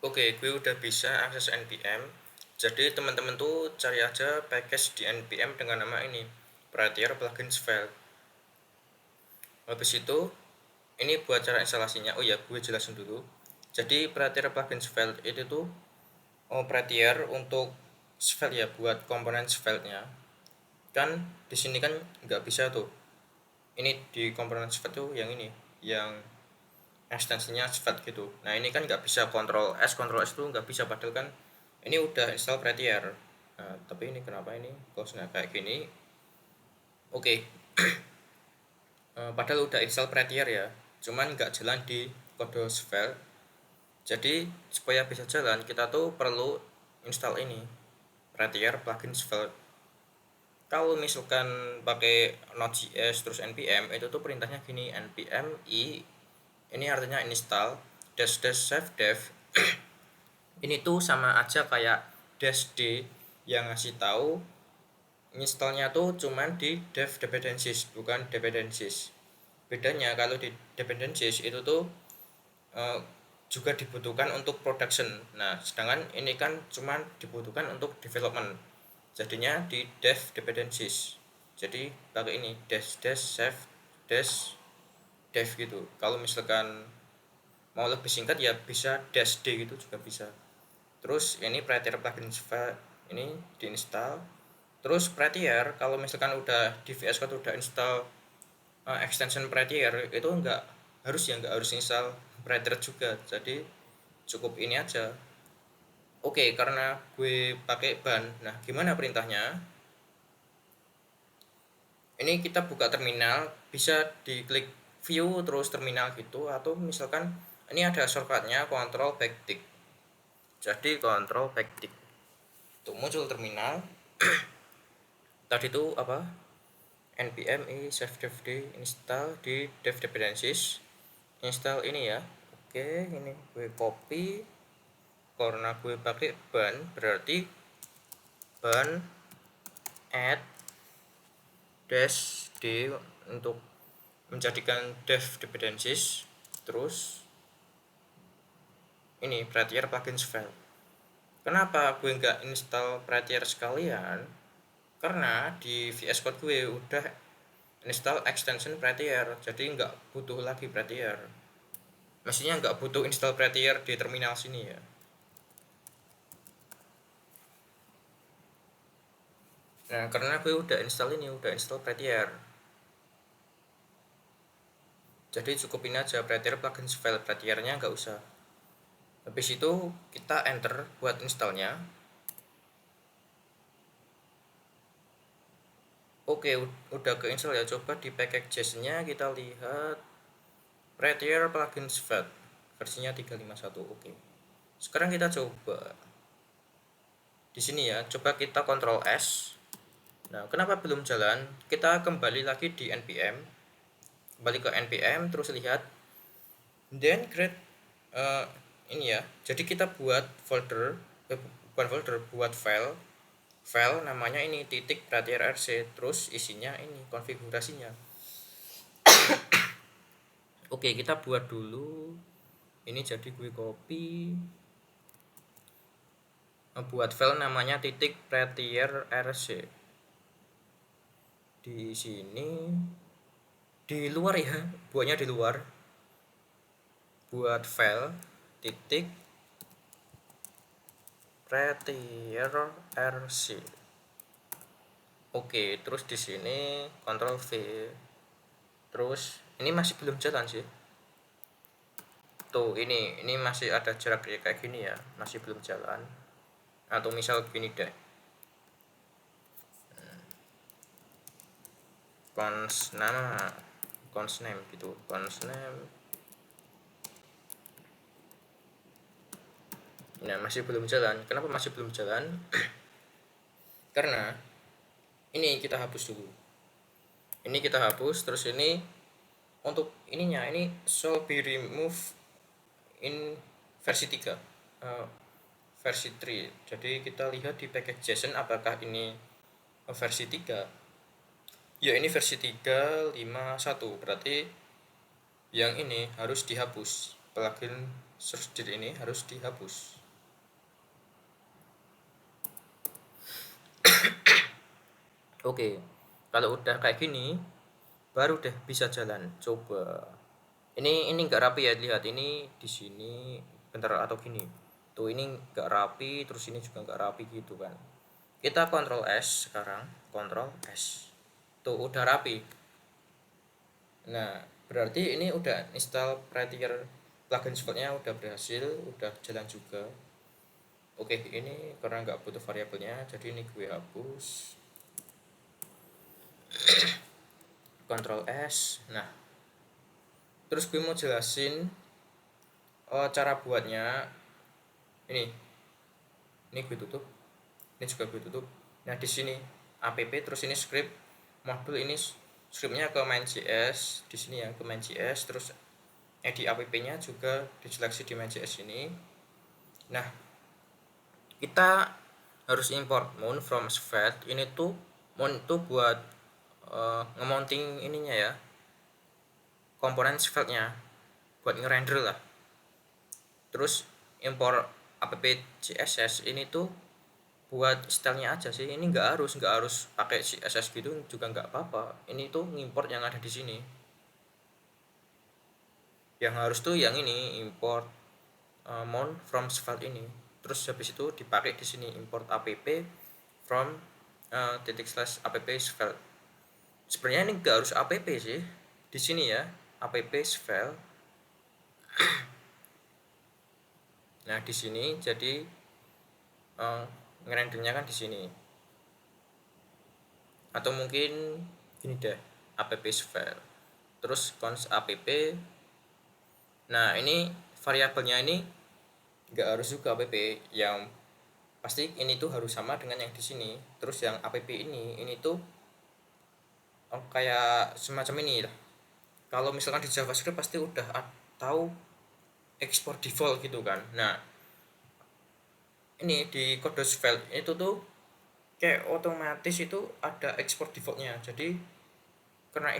Oke, gue udah bisa akses NPM. Jadi teman-teman tuh cari aja package di NPM dengan nama ini, Prettier Plugins File. Habis itu, ini buat cara instalasinya. Oh ya, gue jelasin dulu. Jadi Prettier Plugins File itu tuh Prettier untuk Svelte ya, buat komponen Svelte-nya. Kan di sini kan nggak bisa tuh. Ini di komponen Svelte tuh yang ini, yang ekstensinya Svelte gitu. Nah ini kan nggak bisa Ctrl S tuh nggak bisa, padahal kan ini udah install Prettier. Nah tapi ini kenapa ini kok nggak kayak gini. Oke. Padahal udah install Prettier ya, cuman nggak jalan di kode Svelte. Jadi supaya bisa jalan kita tuh perlu install ini, Prettier plugin Svelte. Kalau misalkan pakai Node.js terus npm, itu tuh perintahnya gini, npm i, ini artinya install dash dash save dev. Ini tuh sama aja kayak dash d yang ngasih tahu installnya tuh cuman di dev dependencies, bukan dependencies. Bedanya kalau di dependencies itu tuh uh, juga dibutuhkan untuk production. Nah sedangkan ini kan cuman dibutuhkan untuk development, jadinya di dev dependencies. Jadi pakai ini dash dash save dash dev gitu. Kalau misalkan mau lebih singkat ya bisa dash d gitu juga bisa. Terus ini Prettier plugin file ini diinstal. Terus Prettier kalau misalkan udah di VS Code udah install extension Prettier, itu nggak harus install Prettier juga. Jadi cukup ini aja. Oke, karena gue pakai ban. Nah, gimana perintahnya? Ini kita buka terminal, bisa diklik view terus terminal gitu, atau misalkan ini ada shortcutnya Ctrl backtick. Jadi Ctrl backtick. Tuh muncul terminal. Tadi itu apa? npm i save dev d install di dev dependencies. Install ini ya. Oke, ini gue copy. Karena gue pakai ban, berarti ban add dash d untuk menjadikan dev dependencies. Terus ini Prettier plugins file. Kenapa gue nggak install Prettier sekalian? Karena di VS Code gue udah install extension Prettier, jadi nggak butuh lagi Prettier. Mestinya nggak butuh install Prettier di terminal sini ya. Nah karena gue udah install Prettier, jadi cukupin aja Prettier plugins file, Prettiernya nggak usah. Habis itu kita enter buat installnya. Oke, udah ke install ya. Coba di package.js-nya kita lihat Prettier plugins file versinya 351. Oke. Sekarang kita coba di sini ya. Coba kita Ctrl S. Nah, kenapa belum jalan? Kita kembali lagi di npm. Kembali ke npm terus lihat then create ini ya. Jadi kita buat folder, bukan folder, buat file namanya ini titik Prettier rc, terus isinya ini konfigurasinya. Oke, kita buat dulu ini. Jadi gue copy, buat file namanya titik Prettier rc di sini, di luar ya, buatnya di luar. Buat file titik Prettier rc. Oke, terus di sini Ctrl V. Terus ini masih belum jalan sih. Tuh, ini masih ada jarak kayak gini ya, masih belum jalan. Atau misal gini deh. Cons name gitu, cons name. Nah, masih belum jalan. Kenapa masih belum jalan? Karena ini kita hapus dulu. Ini kita hapus, terus ini untuk ininya ini shall be removed in versi 3. Versi 3. Jadi kita lihat di package.json apakah ini versi 3. Ya, ini versi 3.5.1. Berarti yang ini harus dihapus, plugin search dir ini harus dihapus. Oke, kalau udah kayak gini baru deh bisa jalan. Coba. Ini nggak rapi ya, lihat ini di sini bentar atau gini. Tuh ini nggak rapi, terus ini juga nggak rapi gitu kan. Kita Ctrl S sekarang, Ctrl S. Tuh udah rapi. Nah, berarti ini udah install Prettier plugin Svelte-nya udah berhasil, udah jalan juga. Oke, ini karena nggak butuh variabelnya, jadi ini gue hapus. Ctrl S. Nah, terus gue mau jelasin cara buatnya. Ini gue tutup, ini juga gue tutup. Nah di sini app, terus ini script modul, ini scriptnya ke main.js, di sini ya ke main.js, terus edit app-nya juga diseleksi di main.js ini. Nah kita harus import mount from Svelte. Ini tuh mount tuh buat ngemounting ininya ya, komponen Svelte-nya buat ngerender lah. Terus import app CSS ini tuh buat stylenya aja sih, ini nggak harus pakai CSS gitu juga nggak apa-apa. Ini tuh ngimport yang ada di sini. Yang harus tuh yang ini import mount from Svelte ini. Terus habis itu dipakai di sini import app from /app Svelte. Sebenarnya ini nggak harus app sih di sini ya, app Svelte. Nah di sini jadi ngerendernya kan di sini, atau mungkin gini deh, app Svelte terus cons app. Nah ini variabelnya ini nggak harus juga app, yang pasti ini tuh harus sama dengan yang di sini. Terus yang app ini tuh kayak semacam ini lah. Kalau misalkan di JavaScript pasti udah tahu export default gitu kan. Nah ini di kode Svelte itu tuh kayak otomatis itu ada export defaultnya. Jadi karena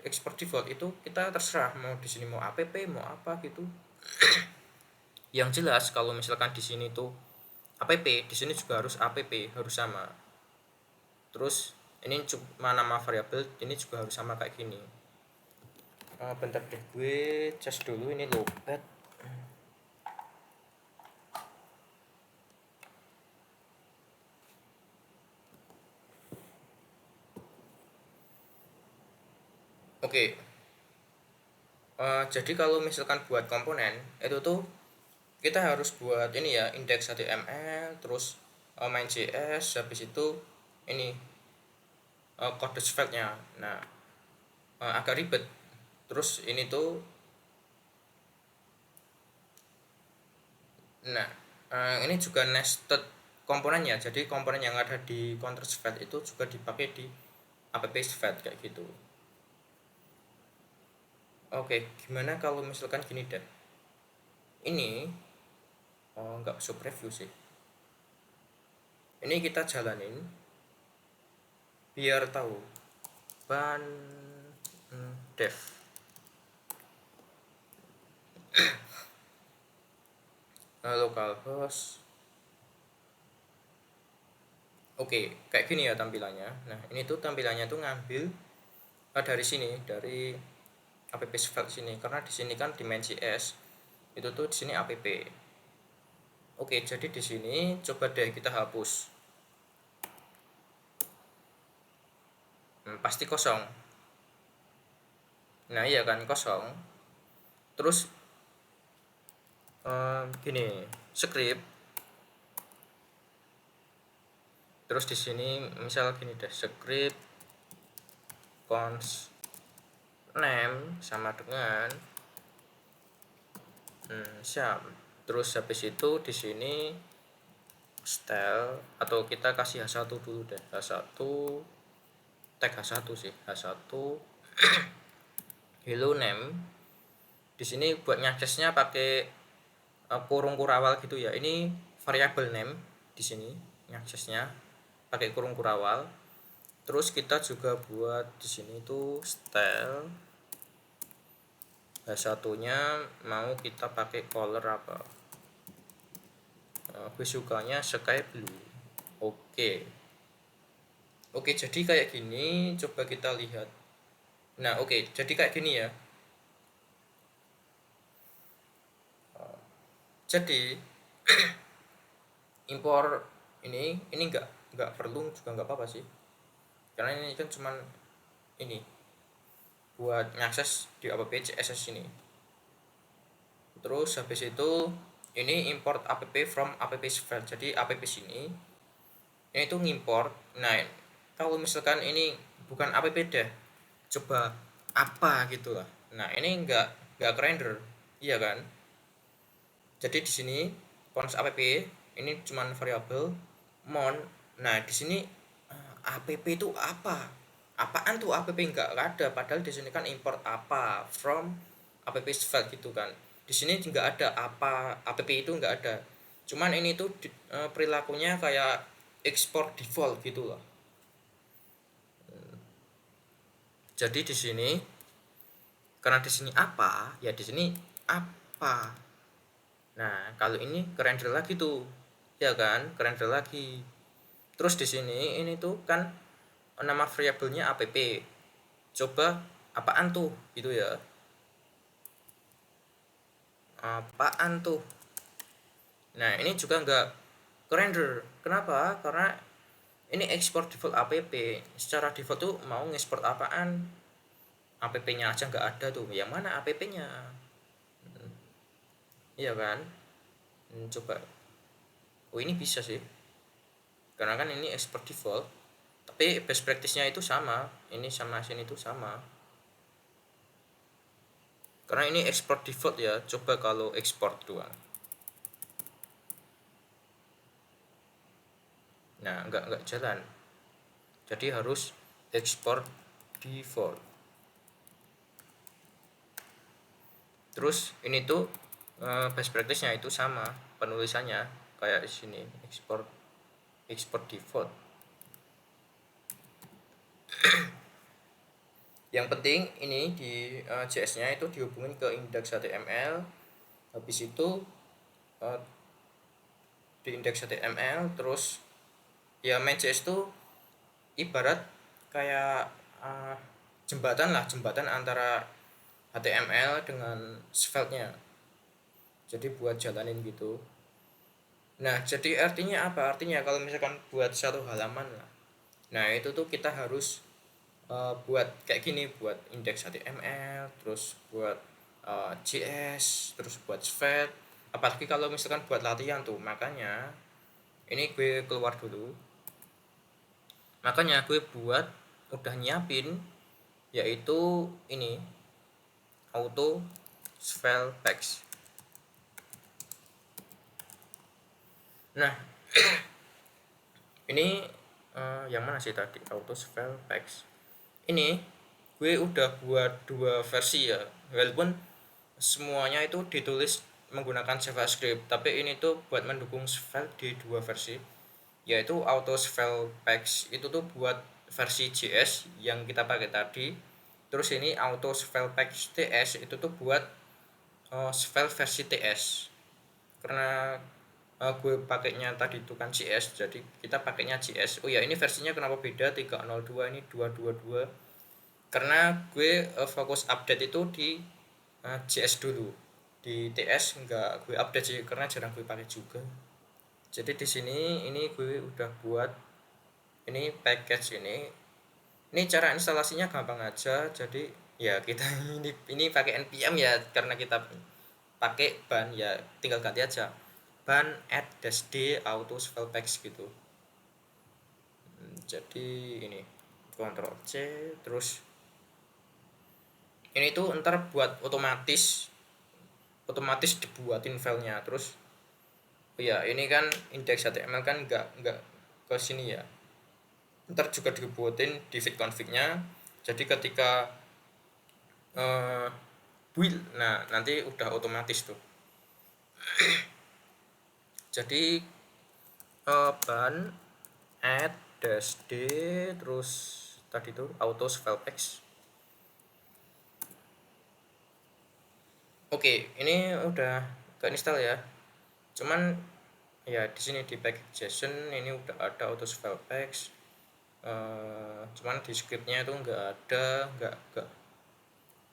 export default itu kita terserah mau di sini mau app mau apa gitu. Yang jelas kalau misalkan di sini tuh app, di sini juga harus app, harus sama. Terus ini cuma nama variabel, ini juga harus sama kayak gini. Bentar deh, gue cas dulu ini lowbat. Oke. Jadi kalau misalkan buat komponen itu tuh kita harus buat ini ya, index HTML, terus main.js, habis itu ini kode Svelte-nya. Nah agak ribet. Terus ini tuh nah ini juga nested komponennya. Jadi komponen yang ada di counter Svelte itu juga dipakai di app Svelte kayak gitu. Oke, gimana kalau misalkan gini deh. Ini nggak usah preview sih. Ini kita jalanin biar tahu. Ban dev. Localhost. Oke, kayak gini ya tampilannya. Nah, ini tuh tampilannya tuh ngambil dari sini, dari app Svelte sini, karena di sini kan di main.js itu tuh di sini app. Oke, jadi di sini coba deh kita hapus. Pasti kosong. Nah iya kan, kosong. Terus gini, script. Terus di sini misal gini deh, script cons name sama dengan siap. Terus habis itu di sini style, atau kita kasih H1 dulu deh, H1 tag H1 sih, H1 hello name. Di sini buat ngaksesnya pakai kurung kurawal gitu ya. Ini variable name di sini ngaksesnya pakai kurung kurawal. Terus kita juga buat di sini tuh style H1-nya mau kita pakai color apa? Gue sukanya sky blue. Oke, jadi kayak gini, coba kita lihat. Nah, oke, jadi kayak gini ya. Jadi impor ini nggak perlu juga nggak apa-apa sih, karena ini kan cuman ini buat ngakses di app CSS ini. Terus habis itu ini import app from app file. Jadi app sini ini tuh ngimport. Nah, kalau misalkan ini bukan app deh, coba apa gitu lah. Nah, ini nggak render, iya kan? Jadi di sini cons app ini cuman variabel mon. Nah, di sini app itu apa? Apaan tuh app? Nggak ada, padahal di sini kan import apa from app file gitu kan. Di sini nggak ada apa, app itu nggak ada. Cuman ini tuh perilakunya kayak export default gitu loh. Jadi di sini karena di sini apa, ya di sini apa. Nah, kalau ini kerender lagi tuh. Ya kan, kerender lagi. Terus di sini ini tuh kan nama variabelnya app. Coba apaan tuh gitu ya. Apaan tuh. Nah, ini juga nggak kerender. Kenapa? Karena ini export default app. Secara default tuh mau ngekspor apaan? App-nya aja nggak ada tuh. Yang mana app-nya? Iya kan? Coba. Oh, ini bisa sih. Karena kan ini export default. Tapi best practice-nya itu sama. Ini sama sini itu sama. Karena ini export default ya. Coba kalau export doang. Nah, nggak jalan. Jadi harus export default. Terus ini tuh best practice-nya itu sama penulisannya kayak di sini export default. Yang penting ini di JS-nya itu dihubungin ke index.html. Habis itu di index.html terus ya main.js itu ibarat kayak jembatan antara HTML dengan Svelte-nya. Jadi buat jalanin gitu. Nah, jadi artinya apa? Artinya kalau misalkan buat satu halaman lah. Nah, itu tuh kita harus buat kayak gini, buat indeks HTML, terus buat JS, terus buat Svelte. Apalagi kalau misalkan buat latihan tuh, makanya ini gue keluar dulu. Makanya gue buat udah nyiapin yaitu ini auto spell text. Nah, ini yang mana sih tadi auto spell text? Ini gue udah buat dua versi ya, walaupun semuanya itu ditulis menggunakan JavaScript, tapi ini tuh buat mendukung spell di dua versi, yaitu auto spell text itu tuh buat versi JS yang kita pakai tadi. Terus ini auto spell text TS itu tuh buat spell versi TS. Karena gue pakainya tadi itu kan JS, jadi kita pakainya JS. Oh ya, ini versinya kenapa beda 302 ini 222? Karena gue fokus update itu di JS dulu. Di TS enggak gue update sih karena jarang gue pakai juga. Jadi di sini ini gue udah buat ini package ini. Ini cara instalasinya gampang aja. Jadi ya kita ini pakai npm ya, karena kita pakai ban ya tinggal ganti aja ban add -d auto spell text gitu. Jadi ini Ctrl C, terus ini tuh ntar buat otomatis dibuatin filenya. Terus ya ini kan index.html kan nggak ke sini ya, ntar juga dibuatin di feed config-nya. Jadi ketika build, nah nanti udah otomatis tuh. Jadi ban add -d terus tadi tuh auto spell text. Oke, ini udah ke install ya. Cuman ya di sini di package.json ini udah ada auto file packs. Cuman di scriptnya itu nggak ada, nggak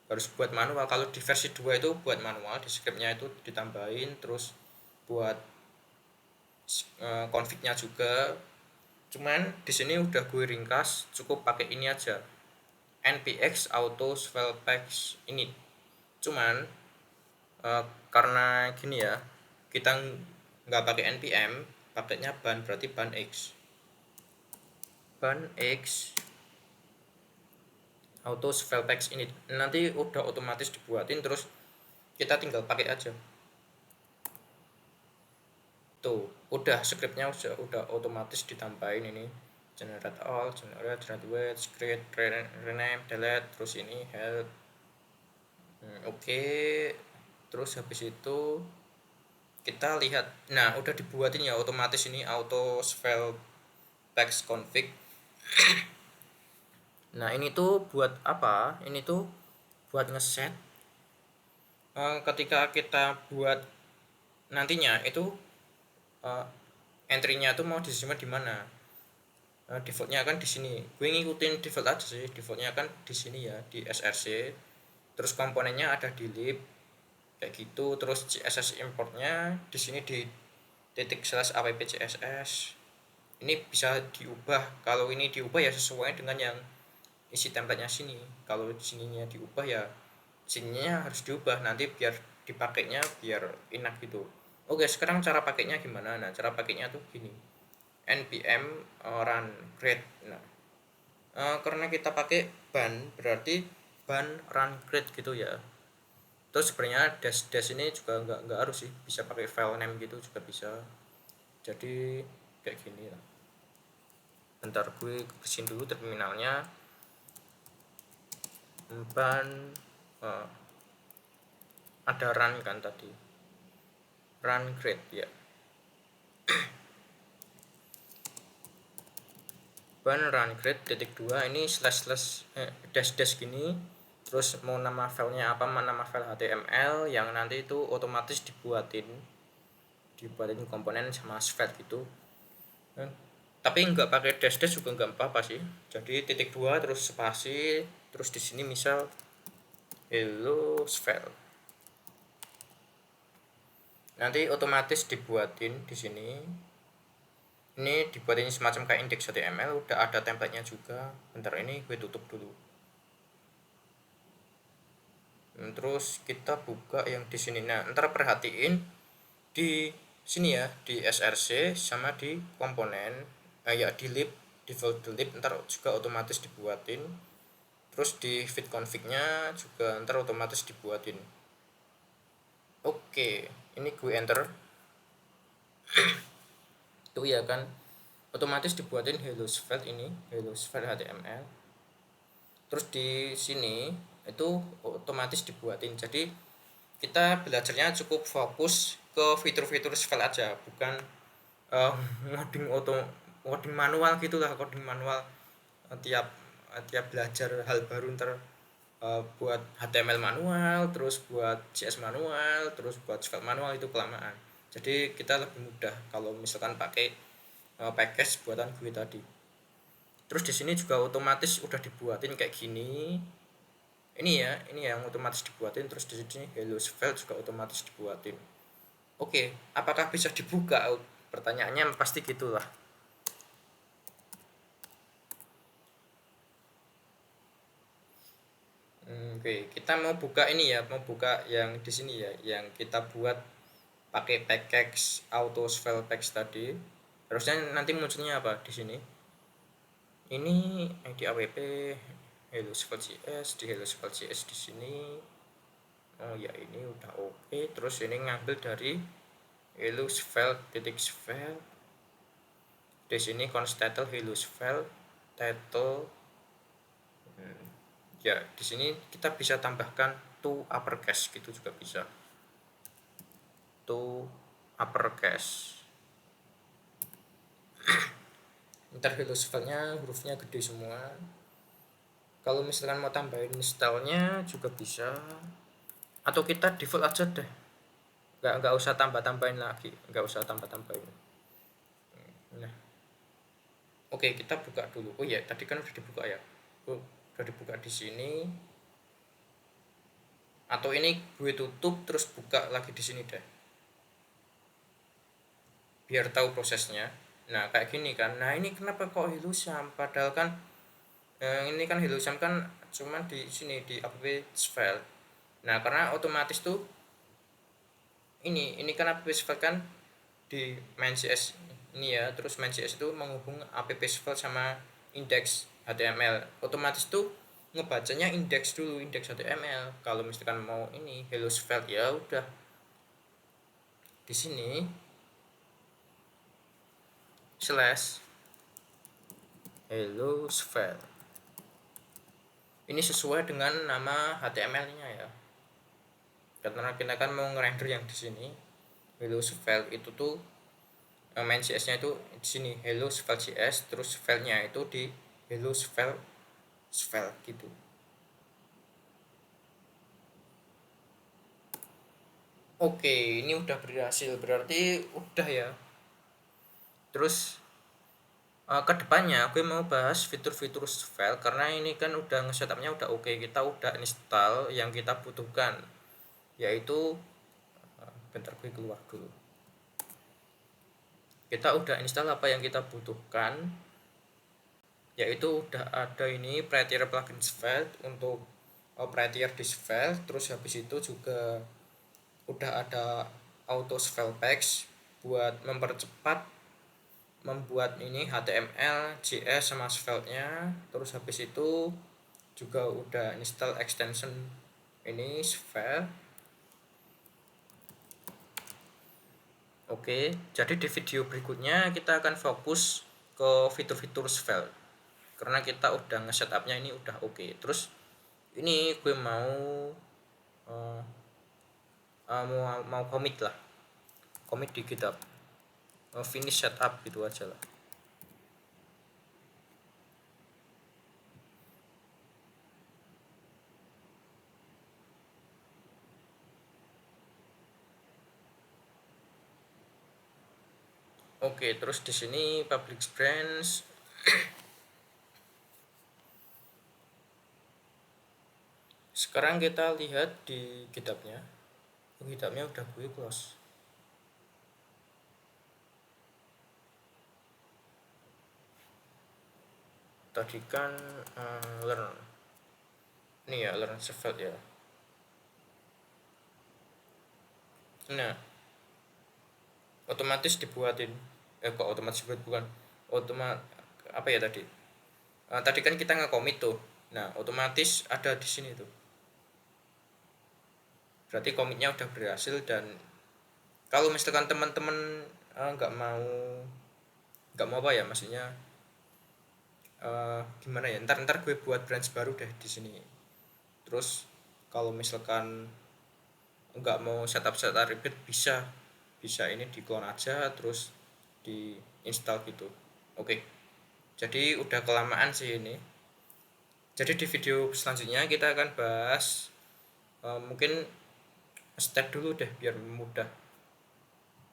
harus buat manual. Kalau di versi 2 itu buat manual, di scriptnya itu ditambahin, terus buat config-nya juga. Cuman di sini udah gue ringkas, cukup pakai ini aja, npx auto file packs ini. Cuman karena gini ya, kita nggak pakai npm, pakainya ban, berarti ban x auto file packs ini nanti udah otomatis dibuatin, terus kita tinggal pakai aja. Tuh udah scriptnya udah otomatis ditambahin ini, generate all, generate wait, create, rename, delete, terus ini help. Oke. Terus habis itu kita lihat, nah udah dibuatin ya otomatis ini auto file packs config. Nah ini tuh buat apa? Ini tuh buat ngeset ketika kita buat nantinya itu entry-nya tuh mau disimpan di mana. Defaultnya kan di sini. Gue ngikutin default aja sih. Defaultnya kan di sini ya, di src. Terus komponennya ada di lib kayak gitu. Terus css importnya di sini di /app/css. Ini bisa diubah. Kalau ini diubah ya sesuai dengan yang isi template-nya sini. Kalau di sininya diubah ya sininya harus diubah, nanti biar dipakainya biar enak gitu. Oke, sekarang cara pakainya gimana? Nah, cara pakainya tuh gini, npm run create. Nah, karena kita pakai ban, berarti ban run create gitu ya. Terus sebenarnya dash ini juga nggak harus sih, bisa pakai file name gitu juga bisa. Jadi kayak gini lah. Bentar gue bersihin dulu terminalnya. Ban ada run kan tadi, run create ya. Ban run create titik 2 ini dash gini, terus mau nama filenya apa, nama file HTML yang nanti itu otomatis dibuatin komponen sama Svelte gitu. Tapi nggak pakai dash juga nggak apa-apa sih. Jadi titik 2 terus spasi, terus di sini misal hello Svelte. Nanti otomatis dibuatin di sini. Ini dibuatin semacam kayak index.html, udah ada template-nya juga. Bentar, ini gue tutup dulu. Terus kita buka yang di sini. Nah, ntar perhatiin di sini ya, di src sama di komponen, ya di lib, default lib ntar juga otomatis dibuatin. Terus di fit config-nya juga ntar otomatis dibuatin. Oke, ini gue enter. Tuh ya kan, otomatis dibuatin hello Svelte ini, hello Svelte HTML. Terus di sini itu otomatis dibuatin. Jadi kita belajarnya cukup fokus ke fitur-fitur Svelte aja, bukan coding manual gitulah, coding manual tiap belajar hal baru ntar buat HTML manual, terus buat JS manual, terus buat Svelte manual, itu kelamaan. Jadi kita lebih mudah kalau misalkan pakai package buatan gue tadi. Terus di sini juga otomatis udah dibuatin kayak gini. Ini yang otomatis dibuatin. Terus di sini hello Svelte juga otomatis dibuatin. Oke, apakah bisa dibuka? Pertanyaannya pasti gitulah. Oke, kita mau buka ini ya, mau buka yang di sini ya, yang kita buat pakai package auto file packs tadi. Harusnya nanti munculnya apa di sini? Ini id app hello CS, di hello CS di sini. Oh ya, ini udah oke. Terus ini ngambil dari hello file. Di sini const title hello file title. Ya, di sini kita bisa tambahkan to uppercase gitu juga bisa. To uppercase. Ntar hello file-nya hurufnya gede semua. Kalau misalkan mau tambahin style-nya juga bisa. atau kita default aja deh, nggak usah tambah-tambahin lagi, nggak usah tambah-tambahin. Nah, oke, kita buka dulu. Oh iya, tadi kan udah dibuka ya. Oh, udah dibuka di sini. Atau ini gue tutup terus buka lagi di sini deh, biar tahu prosesnya. Nah, kayak gini kan. Nah, ini kenapa kok Hillusam? Padahal kan ini kan Hillusam kan cuman di sini di app file. Nah, karena otomatis tuh ini kan app file kan di main.js ini ya. Terus main.js itu menghubung app file sama index HTML. Otomatis tuh ngebacanya indeks dulu, indeks HTML. Kalau misalkan mau ini hello file ya udah di sini slash hello file. Ini sesuai dengan nama HTML-nya ya. Karena kita kan mau ngerender yang di sini hello file itu tuh main CS-nya itu di sini hello file CS, terus filenya itu di hello file gitu. Oke, ini udah berhasil, berarti udah ya. Terus kedepannya gue mau bahas fitur-fitur file karena ini kan udah nge-setupnya udah oke, kita udah install yang kita butuhkan, yaitu bentar gue keluar dulu. Kita udah install apa yang kita butuhkan, yaitu udah ada ini Prettier plugins file untuk Prettier this file. Terus habis itu juga udah ada auto file packs buat mempercepat membuat ini HTML, JS sama Svelte-nya. Terus habis itu juga udah install extension ini Svelte. Oke, jadi di video berikutnya kita akan fokus ke fitur-fitur Svelte karena kita udah nge-setupnya ini udah oke. Terus ini gue mau uh, mau commit lah, commit di GitHub, finish setup gitu aja lah. Oke, terus di sini public branch. Sekarang kita lihat di GitHub-nya. GitHub-nya udah gue close. Tadi kan learn. Ini ya learn Svelte ya. Nah, otomatis dibuatin. Kok otomatis dibuat, bukan. Apa ya tadi? Tadi kan kita nge-commit tuh. Nah, otomatis ada di sini tuh. Berarti commitnya udah berhasil. Dan kalau misalkan teman-teman nggak mau apa ya, maksudnya gimana ya, ntar gue buat branch baru deh di sini. Terus kalau misalkan nggak mau setup ribet, bisa ini di clone aja terus di install gitu. Oke, jadi udah kelamaan sih ini. Jadi di video selanjutnya kita akan bahas mungkin step dulu deh biar mudah.